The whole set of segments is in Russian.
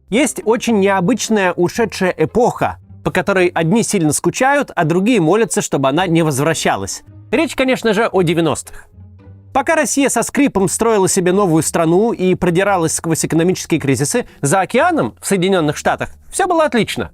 Есть очень необычная ушедшая эпоха, по которой одни сильно скучают, а другие молятся, чтобы она не возвращалась. Речь, конечно же, о 90-х. Пока Россия со скрипом строила себе новую страну и продиралась сквозь экономические кризисы, за океаном, в Соединенных Штатах, все было отлично.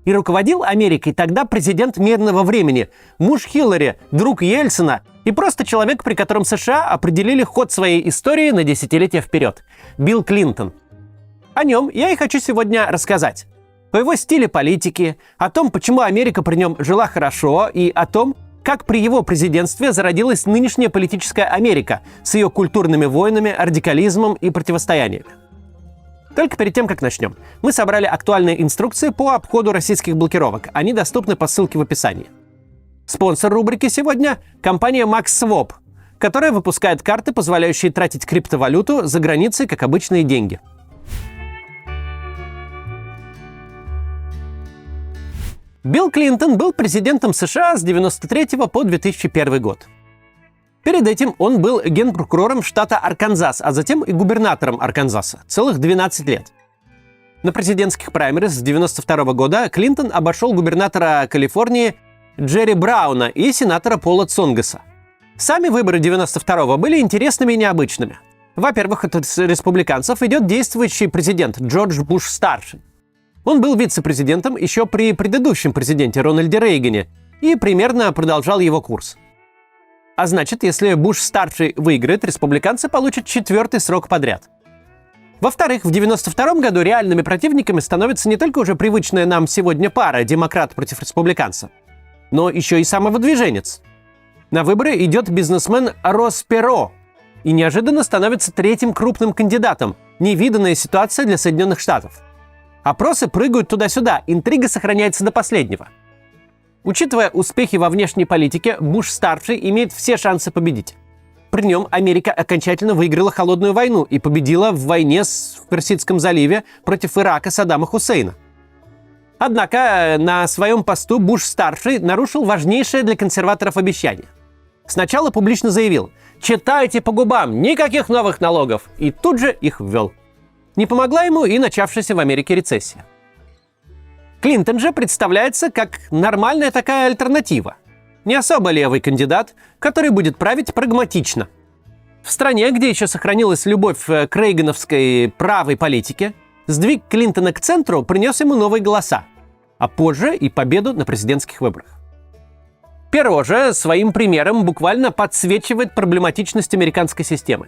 И руководил Америкой тогда президент мирного времени, муж Хиллари, друг Ельцина и просто человек, при котором США определили ход своей истории на десятилетия вперед – Билл Клинтон. О нем я и хочу сегодня рассказать. О его стиле политики, о том, почему Америка при нем жила хорошо, и о том, как при его президентстве зародилась нынешняя политическая Америка с ее культурными войнами, радикализмом и противостояниями. Только перед тем, как начнем, мы собрали актуальные инструкции по обходу российских блокировок. Они доступны по ссылке в описании. Спонсор рубрики сегодня – компания MaxSwap, которая выпускает карты, позволяющие тратить криптовалюту за границей, как обычные деньги. Билл Клинтон был президентом США с 1993 по 2001 год. Перед этим он был генпрокурором штата Арканзас, а затем и губернатором Арканзаса целых 12 лет. На президентских праймерис с 1992 года Клинтон обошел губернатора Калифорнии Джерри Брауна и сенатора Пола Цонгаса. Сами выборы 1992 были интересными и необычными. Во-первых, от республиканцев идет действующий президент Джордж Буш-старший. Он был вице-президентом еще при предыдущем президенте Рональде Рейгане и примерно продолжал его курс. А значит, если Буш-старший выиграет, республиканцы получат 4-й срок подряд. Во-вторых, в 1992 году реальными противниками становится не только уже привычная нам сегодня пара демократ против республиканца, но еще и самовыдвиженец. На выборы идет бизнесмен Росс Перот и неожиданно становится третьим крупным кандидатом. Невиданная ситуация для Соединенных Штатов. Опросы прыгают туда-сюда, интрига сохраняется до последнего. Учитывая успехи во внешней политике, Буш-старший имеет все шансы победить. При нем Америка окончательно выиграла холодную войну и победила в войне в Персидском заливе против Ирака Саддама Хусейна. Однако на своем посту Буш-старший нарушил важнейшее для консерваторов обещание. Сначала публично заявил: «Читайте по губам, никаких новых налогов», и тут же их ввел. Не помогла ему и начавшаяся в Америке рецессия. Клинтон же представляется как нормальная такая альтернатива. Не особо левый кандидат, который будет править прагматично. В стране, где еще сохранилась любовь к рейгановской правой политике, сдвиг Клинтона к центру принес ему новые голоса, а позже и победу на президентских выборах. Перо же своим примером буквально подсвечивает проблематичность американской системы.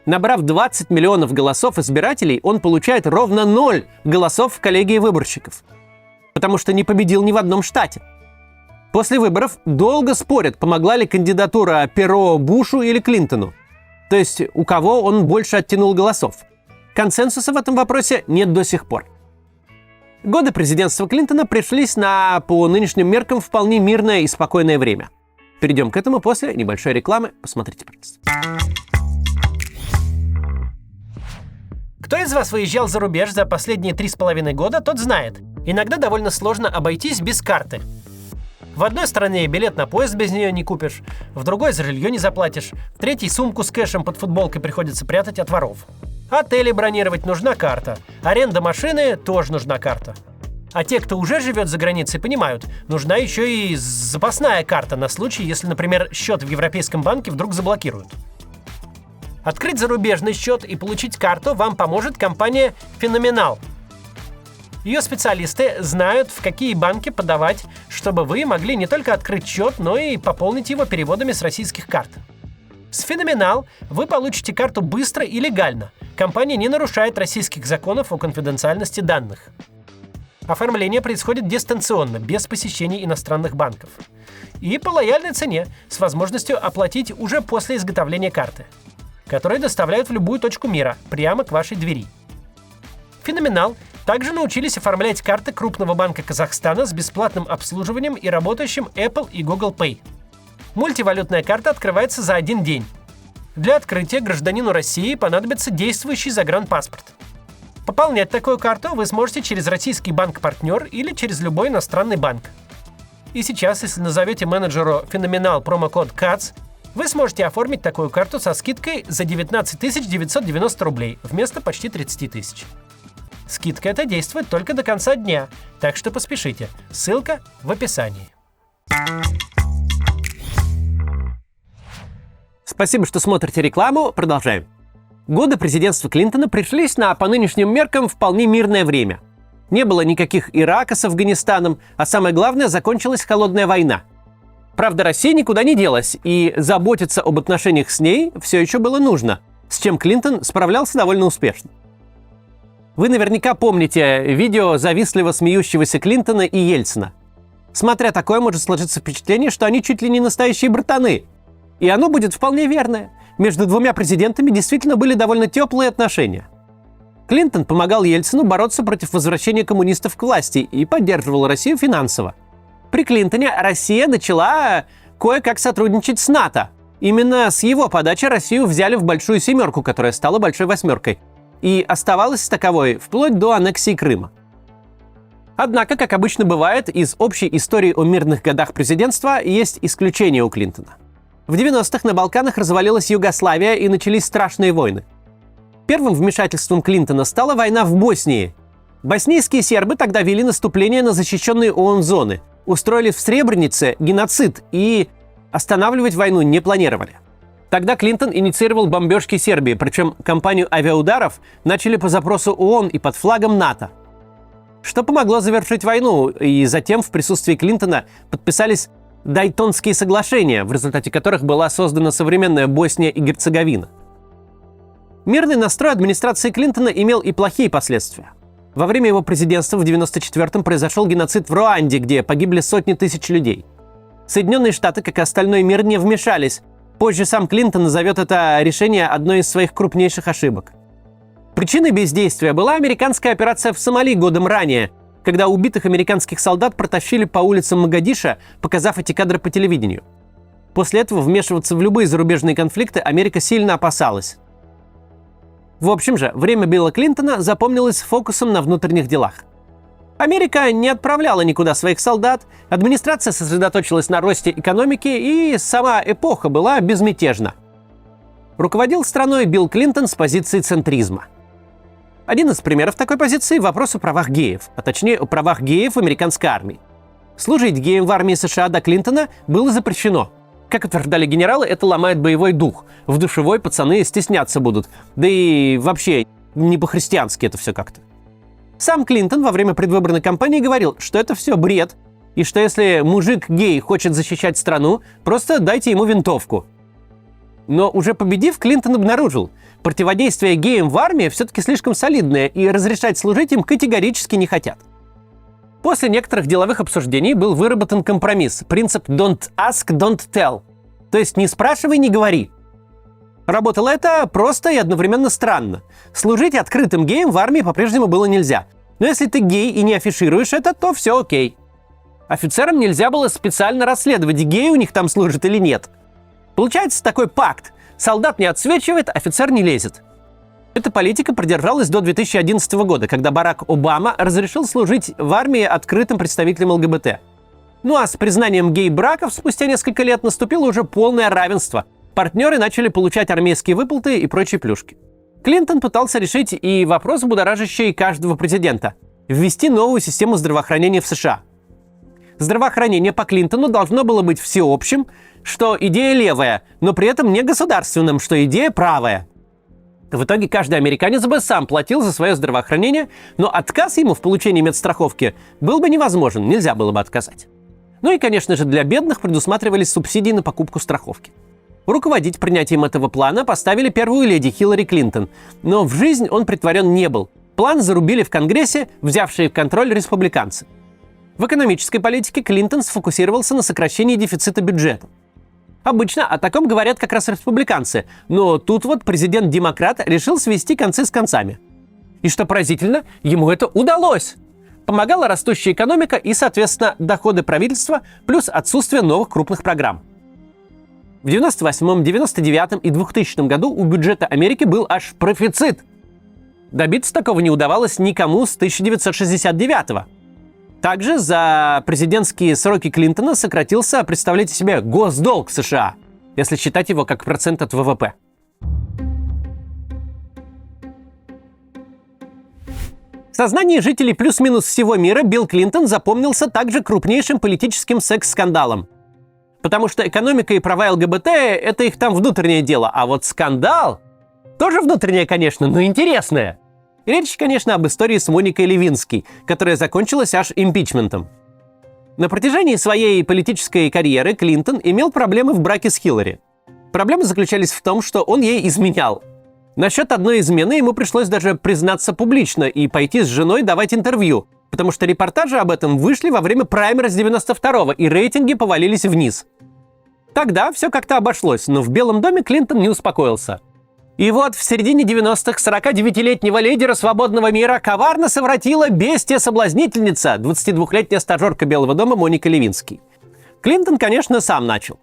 Набрав 20 миллионов голосов избирателей, он получает ровно 0 голосов в коллегии выборщиков, потому что не победил ни в одном штате. После выборов долго спорят, помогла ли кандидатура Перо Бушу или Клинтону, то есть у кого он больше оттянул голосов. Консенсуса в этом вопросе нет до сих пор. Годы президентства Клинтона пришлись на, по нынешним меркам, вполне мирное и спокойное время. Перейдем к этому после небольшой рекламы. Посмотрите, пожалуйста. Кто из вас выезжал за рубеж за последние 3,5 года, тот знает. Иногда довольно сложно обойтись без карты. В одной стране билет на поезд без нее не купишь, в другой за жилье не заплатишь, в третьей сумку с кэшем под футболкой приходится прятать от воров. Отели бронировать нужна карта, аренда машины тоже нужна карта. А те, кто уже живет за границей, понимают, нужна еще и запасная карта на случай, если, например, счет в Европейском банке вдруг заблокируют. Открыть зарубежный счет и получить карту вам поможет компания Phenomenal. Ее специалисты знают, в какие банки подавать, чтобы вы могли не только открыть счет, но и пополнить его переводами с российских карт. С Phenomenal вы получите карту быстро и легально. Компания не нарушает российских законов о конфиденциальности данных. Оформление происходит дистанционно, без посещений иностранных банков. И по лояльной цене, с возможностью оплатить уже после изготовления карты, которые доставляют в любую точку мира, прямо к вашей двери. Phenomenal также научились оформлять карты крупного банка Казахстана с бесплатным обслуживанием и работающим Apple и Google Pay. Мультивалютная карта открывается за один день. Для открытия гражданину России понадобится действующий загранпаспорт. Пополнять такую карту вы сможете через российский банк-партнер или через любой иностранный банк. И сейчас, если назовете менеджеру Phenomenal промокод CATS, вы сможете оформить такую карту со скидкой за 19 990 рублей вместо почти 30 тысяч. Скидка эта действует только до конца дня, так что поспешите. Ссылка в описании. Спасибо, что смотрите рекламу. Продолжаем. Годы президентства Клинтона пришлись на, по нынешним меркам, вполне мирное время. Не было никаких Ирака с Афганистаном, а самое главное, закончилась холодная война. Правда, Россия никуда не делась, и заботиться об отношениях с ней все еще было нужно, с чем Клинтон справлялся довольно успешно. Вы наверняка помните видео завистливо смеющегося Клинтона и Ельцина. Смотря такое, может сложиться впечатление, что они чуть ли не настоящие братаны. И оно будет вполне верное. Между двумя президентами действительно были довольно теплые отношения. Клинтон помогал Ельцину бороться против возвращения коммунистов к власти и поддерживал Россию финансово. При Клинтоне Россия начала кое-как сотрудничать с НАТО. Именно с его подачи Россию взяли в Большую Семерку, которая стала Большой Восьмеркой, и оставалась таковой вплоть до аннексии Крыма. Однако, как обычно бывает, из общей истории о мирных годах президентства есть исключение у Клинтона. В 90-х на Балканах развалилась Югославия и начались страшные войны. Первым вмешательством Клинтона стала война в Боснии. Боснийские сербы тогда вели наступление на защищенные ООН зоны, устроили в Сребренице геноцид и останавливать войну не планировали. Тогда Клинтон инициировал бомбежки Сербии, причем кампанию авиаударов начали по запросу ООН и под флагом НАТО. Что помогло завершить войну, и затем в присутствии Клинтона подписались Дайтонские соглашения, в результате которых была создана современная Босния и Герцеговина. Мирный настрой администрации Клинтона имел и плохие последствия. Во время его президентства в 1994-м произошел геноцид в Руанде, где погибли сотни тысяч людей. Соединенные Штаты, как и остальной мир, не вмешались. Позже сам Клинтон назовет это решение одной из своих крупнейших ошибок. Причиной бездействия была американская операция в Сомали годом ранее, когда убитых американских солдат протащили по улицам Могадишо, показав эти кадры по телевидению. После этого вмешиваться в любые зарубежные конфликты Америка сильно опасалась. В общем же, время Билла Клинтона запомнилось фокусом на внутренних делах. Америка не отправляла никуда своих солдат, администрация сосредоточилась на росте экономики, и сама эпоха была безмятежна. Руководил страной Билл Клинтон с позиции центризма. Один из примеров такой позиции – вопрос о правах геев, а точнее о правах геев в американской армии. Служить геям в армии США до Клинтона было запрещено. Как утверждали генералы, это ломает боевой дух. В душевой пацаны стесняться будут. Да и вообще, не по-христиански это все как-то. Сам Клинтон во время предвыборной кампании говорил, что это все бред, и что если мужик-гей хочет защищать страну, просто дайте ему винтовку. Но уже победив, Клинтон обнаружил, противодействие геям в армии все-таки слишком солидное, и разрешать служить им категорически не хотят. После некоторых деловых обсуждений был выработан компромисс, принцип «don't ask, don't tell», то есть «не спрашивай, не говори». Работало это просто и одновременно странно. Служить открытым геем в армии по-прежнему было нельзя. Но если ты гей и не афишируешь это, то все окей. Офицерам нельзя было специально расследовать, гей у них там служит или нет. Получается такой пакт. Солдат не отсвечивает, офицер не лезет. Эта политика продержалась до 2011 года, когда Барак Обама разрешил служить в армии открытым представителям ЛГБТ. Ну а с признанием гей-браков спустя несколько лет наступило уже полное равенство. Партнеры начали получать армейские выплаты и прочие плюшки. Клинтон пытался решить и вопрос, будоражащий каждого президента – ввести новую систему здравоохранения в США. Здравоохранение по Клинтону должно было быть всеобщим, что идея левая, но при этом не государственным, что идея правая. В итоге каждый американец бы сам платил за свое здравоохранение, но отказ ему в получении медстраховки был бы невозможен, нельзя было бы отказать. Ну и, конечно же, для бедных предусматривались субсидии на покупку страховки. Руководить принятием этого плана поставили первую леди Хиллари Клинтон, но в жизнь он претворен не был. План зарубили в Конгрессе, взявшие контроль республиканцы. В экономической политике Клинтон сфокусировался на сокращении дефицита бюджета. Обычно о таком говорят как раз республиканцы, но тут вот президент-демократ решил свести концы с концами. И что поразительно, ему это удалось. Помогала растущая экономика и, соответственно, доходы правительства, плюс отсутствие новых крупных программ. В 1998, 1999 и 2000 году у бюджета Америки был аж профицит. Добиться такого не удавалось никому с 1969 года. Также за президентские сроки Клинтона сократился, представляете себе, госдолг США, если считать его как процент от ВВП. В сознании жителей плюс-минус всего мира Билл Клинтон запомнился также крупнейшим политическим секс-скандалом. Потому что экономика и права ЛГБТ – это их там внутреннее дело, а вот скандал тоже внутреннее, конечно, но интересное. И речь, конечно, об истории с Моникой Левински, которая закончилась аж импичментом. На протяжении своей политической карьеры Клинтон имел проблемы в браке с Хиллари. Проблемы заключались в том, что он ей изменял. Насчет одной измены ему пришлось даже признаться публично и пойти с женой давать интервью, потому что репортажи об этом вышли во время праймерис 92-го, и рейтинги повалились вниз. Тогда все как-то обошлось, но в Белом доме Клинтон не успокоился. И вот в середине 90-х 49-летнего лидера свободного мира коварно совратила бестия-соблазнительница, 22-летняя стажерка Белого дома Моника Левински. Клинтон, конечно, сам начал.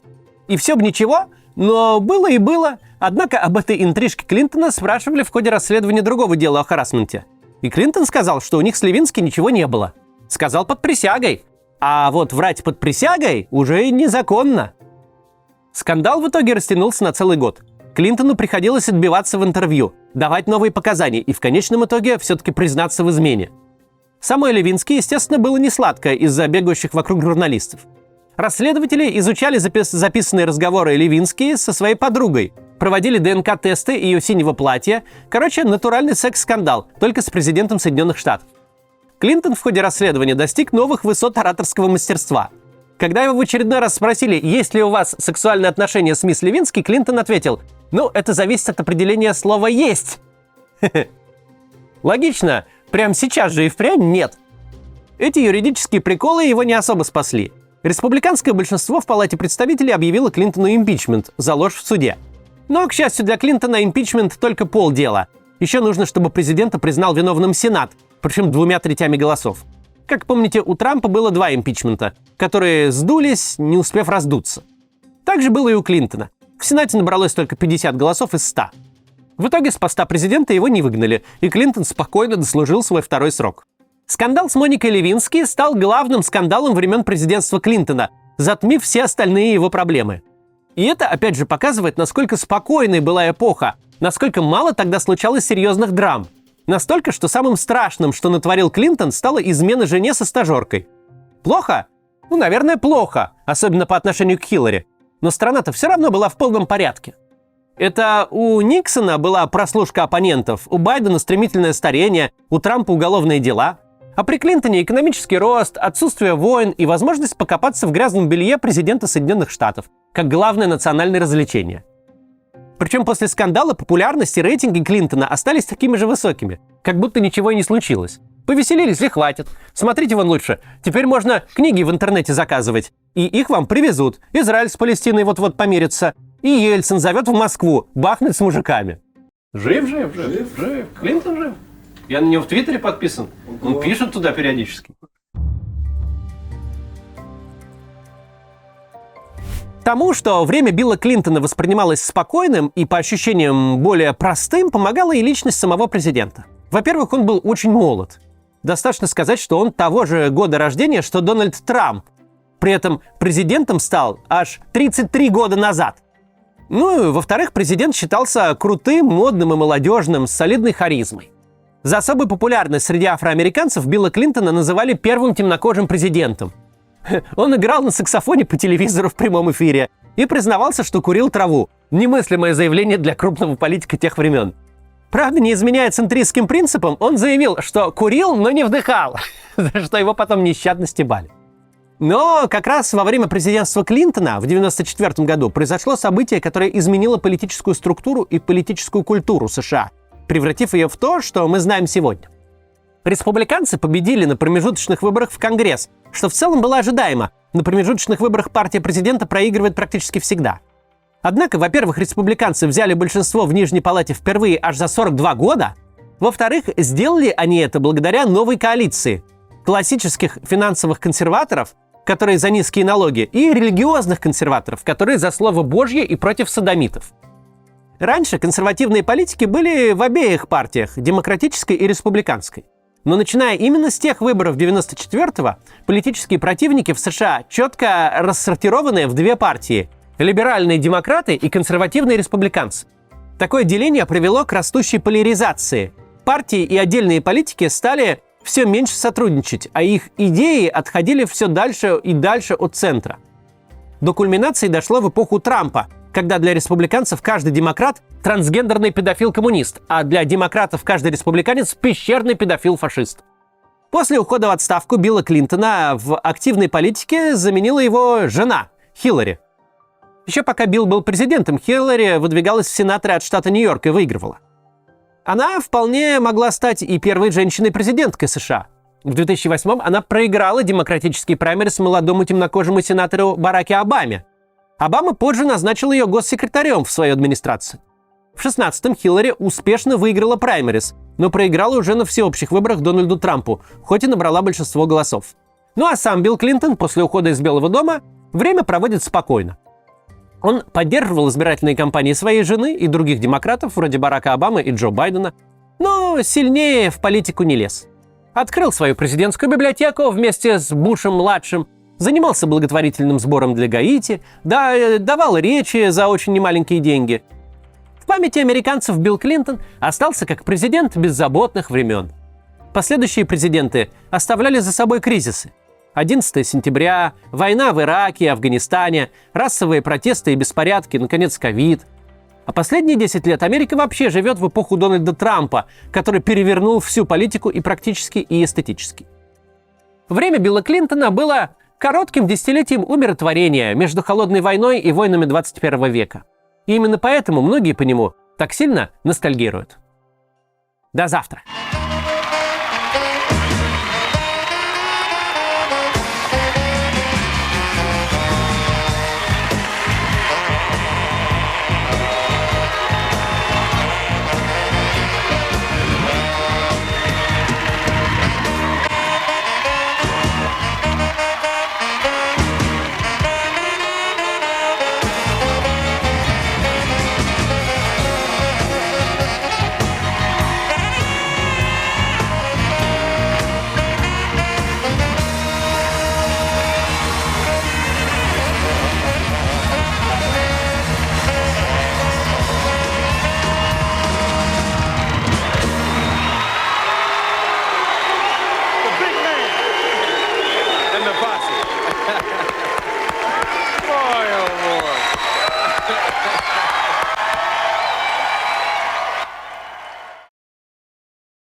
И все бы ничего, но было и было. Однако об этой интрижке Клинтона спрашивали в ходе расследования другого дела о харассменте. И Клинтон сказал, что у них с Левински ничего не было. Сказал под присягой. А вот врать под присягой уже незаконно. Скандал в итоге растянулся на целый год. Клинтону приходилось отбиваться в интервью, давать новые показания и в конечном итоге все-таки признаться в измене. Самой Левински, естественно, было несладко из-за бегающих вокруг журналистов. Расследователи изучали записанные разговоры Левински со своей подругой, проводили ДНК-тесты ее синего платья. Короче, натуральный секс-скандал, только с президентом Соединенных Штатов. Клинтон в ходе расследования достиг новых высот ораторского мастерства. Когда его в очередной раз спросили, есть ли у вас сексуальные отношения с мисс Левински, Клинтон ответил: «Ну, это зависит от определения слова «есть». Логично, прямо сейчас же и впрямь нет. Эти юридические приколы его не особо спасли. Республиканское большинство в Палате представителей объявило Клинтону импичмент за ложь в суде. Но, к счастью для Клинтона, импичмент только полдела. Еще нужно, чтобы президента признал виновным Сенат, причем 2/3 голосов. Как помните, у Трампа было 2 импичмента, которые сдулись, не успев раздуться. Так же было и у Клинтона. В Сенате набралось только 50 голосов из 100. В итоге с поста президента его не выгнали, и Клинтон спокойно дослужил свой второй срок. Скандал с Моникой Левински стал главным скандалом времен президентства Клинтона, затмив все остальные его проблемы. И это, опять же, показывает, насколько спокойной была эпоха, насколько мало тогда случалось серьезных драм. Настолько, что самым страшным, что натворил Клинтон, стала измена жене со стажеркой. Плохо? Ну, наверное, плохо, особенно по отношению к Хиллари. Но страна-то все равно была в полном порядке. Это у Никсона была прослушка оппонентов, у Байдена стремительное старение, у Трампа уголовные дела. А при Клинтоне экономический рост, отсутствие войн и возможность покопаться в грязном белье президента Соединенных Штатов, как главное национальное развлечение. Причем после скандала популярность и рейтинги Клинтона остались такими же высокими, как будто ничего и не случилось. Повеселились и хватит. Смотрите вон лучше. Теперь можно книги в интернете заказывать. И их вам привезут. Израиль с Палестиной вот-вот помирится. И Ельцин зовет в Москву бахнуть с мужиками. Жив. Клинтон жив. Я на него в Твиттере подписан. Он пишет туда периодически. Тому, что время Билла Клинтона воспринималось спокойным и, по ощущениям, более простым, помогала и личность самого президента. Во-первых, он был очень молод. Достаточно сказать, что он того же года рождения, что Дональд Трамп. При этом президентом стал аж 33 года назад. Ну и, во-вторых, президент считался крутым, модным и молодежным, с солидной харизмой. За особую популярность среди афроамериканцев Билла Клинтона называли первым темнокожим президентом. Он играл на саксофоне по телевизору в прямом эфире и признавался, что курил траву. Немыслимое заявление для крупного политика тех времен. Правда, не изменяя центристским принципам, он заявил, что курил, но не вдыхал, за что его потом нещадно стебали. Но как раз во время президентства Клинтона в 1994 году произошло событие, которое изменило политическую структуру и политическую культуру США, превратив ее в то, что мы знаем сегодня. Республиканцы победили на промежуточных выборах в Конгресс, что в целом было ожидаемо. На промежуточных выборах партия президента проигрывает практически всегда. Однако, во-первых, республиканцы взяли большинство в Нижней Палате впервые аж за 42 года. Во-вторых, сделали они это благодаря новой коалиции классических финансовых консерваторов, которые за низкие налоги, и религиозных консерваторов, которые за слово Божье и против содомитов. Раньше консервативные политики были в обеих партиях, демократической и республиканской. Но начиная именно с тех выборов 1994-го, политические противники в США четко рассортированы в 2 партии – либеральные демократы и консервативные республиканцы. Такое деление привело к растущей поляризации. партии и отдельные политики стали все меньше сотрудничать, а их идеи отходили все дальше и дальше от центра. До кульминации дошло в эпоху Трампа, когда для республиканцев каждый демократ – трансгендерный педофил-коммунист, а для демократов каждый республиканец – пещерный педофил-фашист. После ухода в отставку Билла Клинтона в активной политике заменила его жена Хиллари. Еще пока Билл был президентом, Хиллари выдвигалась в сенаторы от штата Нью-Йорк и выигрывала. Она вполне могла стать и первой женщиной-президенткой США. В 2008-м она проиграла демократический праймериз молодому темнокожему сенатору Бараке Обаме. Обама позже назначил ее госсекретарем в свою администрацию. В 2016-м Хиллари успешно выиграла праймериз, но проиграла уже на всеобщих выборах Дональду Трампу, хоть и набрала большинство голосов. Ну а сам Билл Клинтон после ухода из Белого дома время проводит спокойно. Он поддерживал избирательные кампании своей жены и других демократов, вроде Барака Обамы и Джо Байдена, но сильнее в политику не лез. Открыл свою президентскую библиотеку вместе с Бушем-младшим, занимался благотворительным сбором для Гаити, давал речи за очень немаленькие деньги. В памяти американцев Билл Клинтон остался как президент беззаботных времен. Последующие президенты оставляли за собой кризисы. 11 сентября, война в Ираке и Афганистане, расовые протесты и беспорядки, наконец, ковид. А последние 10 лет Америка вообще живет в эпоху Дональда Трампа, который перевернул всю политику и практически, и эстетически. Время Билла Клинтона было коротким десятилетием умиротворения между холодной войной и войнами 21 века. И именно поэтому многие по нему так сильно ностальгируют. До завтра!